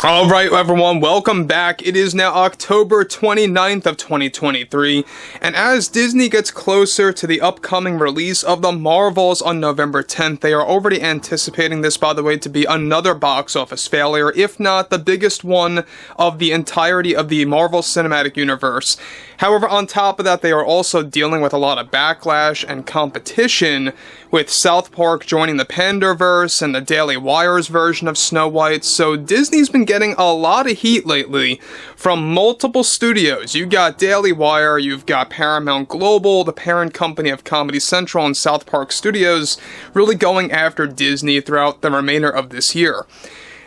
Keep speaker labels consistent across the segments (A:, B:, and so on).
A: Alright everyone, welcome back. It is now October 29th of 2023, and as Disney gets closer to the upcoming release of The Marvels on November 10th, they are already anticipating this, by the way, to be another box office failure, if not the biggest one of the entirety of the Marvel Cinematic Universe. However, on top of that, they are also dealing with a lot of backlash and competition, with South Park joining the Panderverse and the Daily Wire's version of Snow White, so Disney's been getting a lot of heat lately from multiple studios. You got Daily Wire, you've got Paramount Global, the parent company of Comedy Central and South Park Studios, really going after Disney throughout the remainder of this year.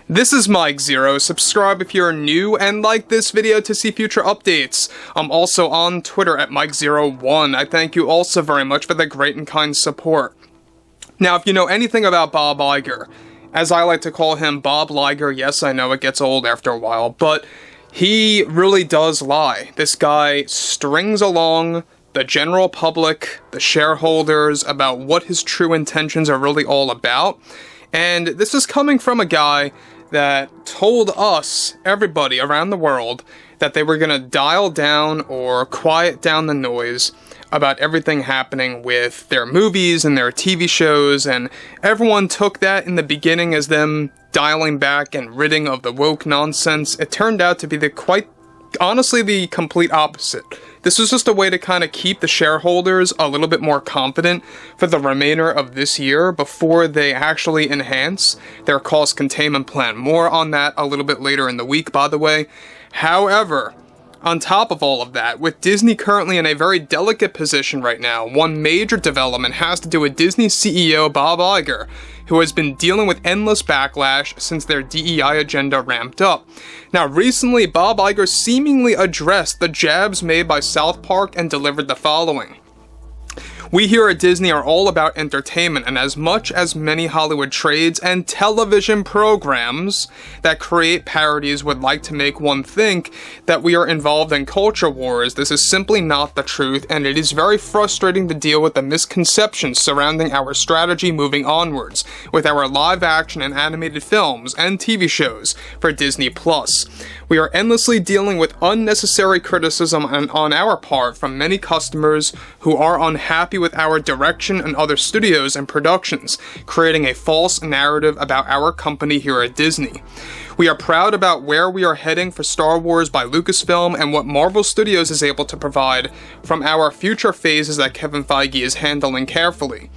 A: This is Mike Zero. Subscribe if you're new and like this video to see future updates. I'm also on Twitter at Mike01. I thank you also very much for the great and kind support. Now, if you know anything about Bob Iger, as I like to call him, Bob Liger, yes, I know it gets old after a while, but he really does lie. This guy strings along the general public, the shareholders, about what his true intentions are really all about. And this is coming from a guy that told us, everybody around the world, that they were going to dial down or quiet down the noise about everything happening with their movies and their TV shows, and everyone took that in the beginning as them dialing back and ridding of the woke nonsense. It turned out to be honestly the complete opposite. This was just a way to kind of keep the shareholders a little bit more confident for the remainder of this year before they actually enhance their cost containment plan. More on that a little bit later in the week, by the way. However, on top of all of that, with Disney currently in a very delicate position right now, one major development has to do with Disney CEO Bob Iger, who has been dealing with endless backlash since their DEI agenda ramped up. Now, recently, Bob Iger seemingly addressed the jabs made by South Park and delivered the following. We here at Disney are all about entertainment, and as much as many Hollywood trades and television programs that create parodies would like to make one think that we are involved in culture wars, this is simply not the truth, and it is very frustrating to deal with the misconceptions surrounding our strategy moving onwards with our live action and animated films and TV shows for Disney+. We are endlessly dealing with unnecessary criticism on our part from many customers who are unhappy with our direction and other studios and productions, creating a false narrative about our company here at Disney. We are proud about where we are heading for Star Wars by Lucasfilm and what Marvel Studios is able to provide from our future phases that Kevin Feige is handling carefully.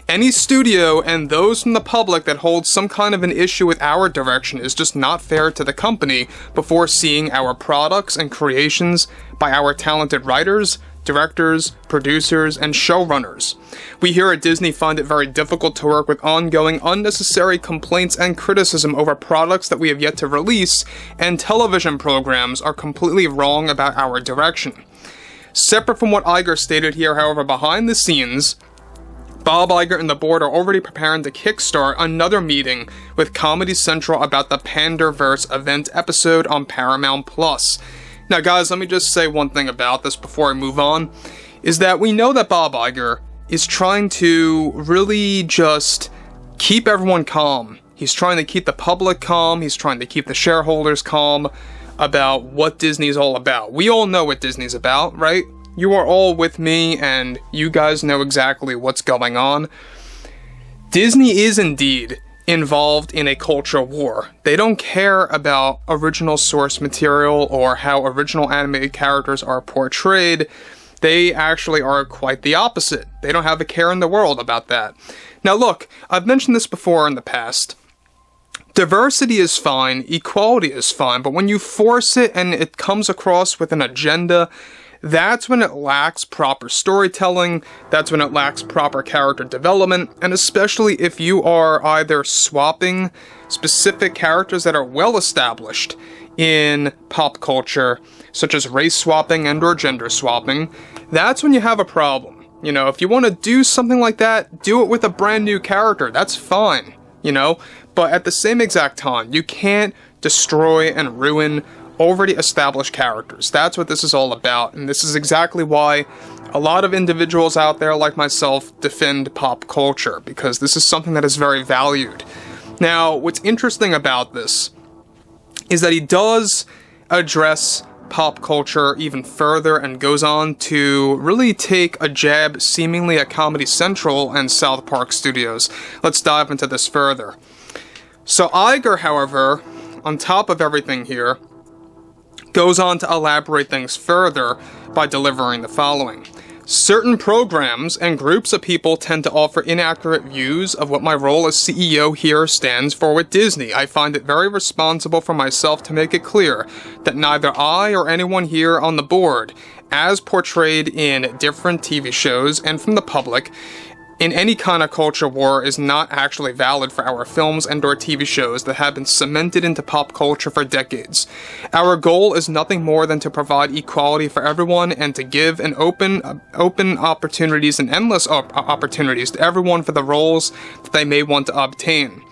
A: Any studio and those from the public that hold some kind of an issue with our direction is just not fair to the company before seeing our products and creations by our talented writers, directors, producers, and showrunners. We here at Disney find it very difficult to work with ongoing unnecessary complaints and criticism over products that we have yet to release, and television programs are completely wrong about our direction. Separate from what Iger stated here, however, behind the scenes, Bob Iger and the board are already preparing to kickstart another meeting with Comedy Central about the Panderverse event episode on Paramount+. Now guys, let me just say one thing about this before I move on, is that we know that Bob Iger is trying to really just keep everyone calm. He's trying to keep the public calm, he's trying to keep the shareholders calm about what Disney's all about. We all know what Disney's about, right? You are all with me, and you guys know exactly what's going on. Disney is indeed involved in a culture war. They don't care about original source material or how original animated characters are portrayed. They actually are quite the opposite. They don't have a care in the world about that. Now look, I've mentioned this before in the past. Diversity is fine, equality is fine, but when you force it and it comes across with an agenda, that's when it lacks proper storytelling, that's when it lacks proper character development, and especially if you are either swapping specific characters that are well established in pop culture, such as race swapping and or gender swapping, that's when you have a problem. You know, if you want to do something like that, do it with a brand new character, that's fine, you know, but at the same exact time, you can't destroy and ruin already established characters. That's what this is all about, and this is exactly why a lot of individuals out there like myself defend pop culture, because this is something that is very valued. Now, what's interesting about this is that he does address pop culture even further and goes on to really take a jab seemingly at Comedy Central and South Park Studios. Let's dive into this further. So IGER, however, on top of everything here, goes on to elaborate things further by delivering the following. Certain programs and groups of people tend to offer inaccurate views of what my role as CEO here stands for with Disney. I find it very responsible for myself to make it clear that neither I or anyone here on the board, as portrayed in different TV shows and from the public, in any kind of culture war is not actually valid for our films and or TV shows that have been cemented into pop culture for decades. Our goal is nothing more than to provide equality for everyone and to give an open opportunities and endless opportunities to everyone for the roles that they may want to obtain.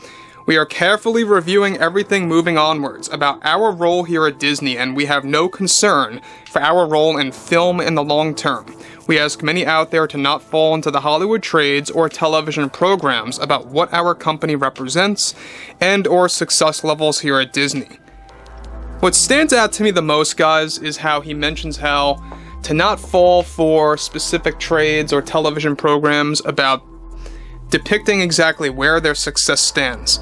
A: We are carefully reviewing everything moving onwards about our role here at Disney, and we have no concern for our role in film in the long term. We ask many out there to not fall into the Hollywood trades or television programs about what our company represents and or success levels here at Disney. What stands out to me the most, guys, is how he mentions how to not fall for specific trades or television programs about depicting exactly where their success stands.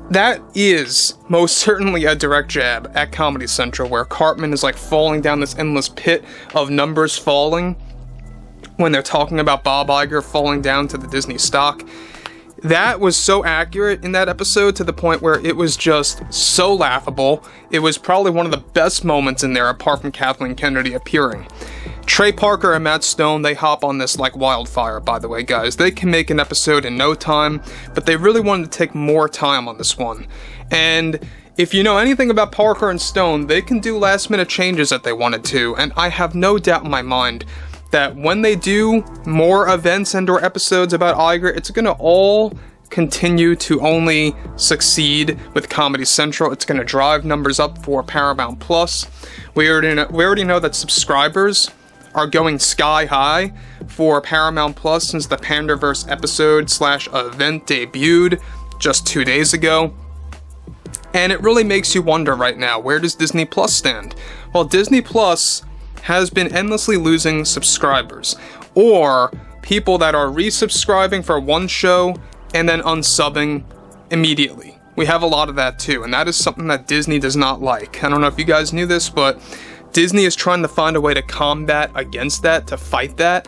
A: That is most certainly a direct jab at Comedy Central, where Cartman is like falling down this endless pit of numbers falling when they're talking about Bob Iger falling down to the Disney stock. That was so accurate in that episode to the point where it was just so laughable. It was probably one of the best moments in there apart from Kathleen Kennedy appearing. Trey Parker and Matt Stone, they hop on this like wildfire, by the way, guys. They can make an episode in no time, but they really wanted to take more time on this one. And if you know anything about Parker and Stone, they can do last minute changes if they wanted to, and I have no doubt in my mind that when they do more events and or episodes about Iger, it's going to all continue to only succeed with Comedy Central. It's going to drive numbers up for Paramount Plus. We already know that subscribers are going sky high for Paramount Plus since the Panderverse episode/event debuted just 2 days ago. And it really makes you wonder right now, where does Disney Plus stand? Well, Disney Plus has been endlessly losing subscribers, or people that are resubscribing for one show and then unsubbing immediately. We have a lot of that too, and that is something that Disney does not like. I don't know if you guys knew this, but Disney is trying to find a way to combat against that, to fight that,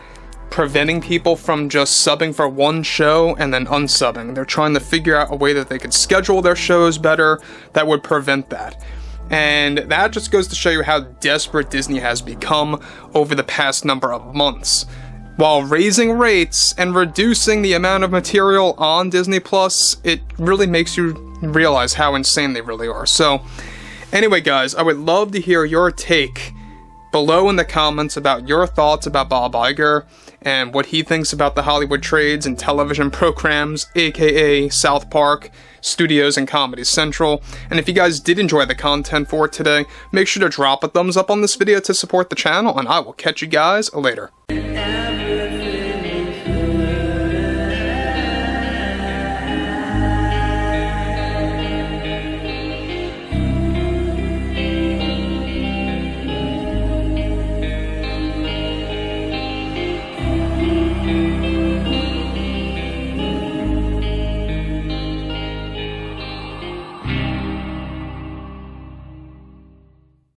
A: preventing people from just subbing for one show and then unsubbing. They're trying to figure out a way that they could schedule their shows better that would prevent that. And that just goes to show you how desperate Disney has become over the past number of months. While raising rates and reducing the amount of material on Disney Plus, it really makes you realize how insane they really are. So, anyway, guys, I would love to hear your take below in the comments about your thoughts about Bob Iger and what he thinks about the Hollywood trades and television programs, aka South Park Studios and Comedy Central. And if you guys did enjoy the content for today, make sure to drop a thumbs up on this video to support the channel, and I will catch you guys later.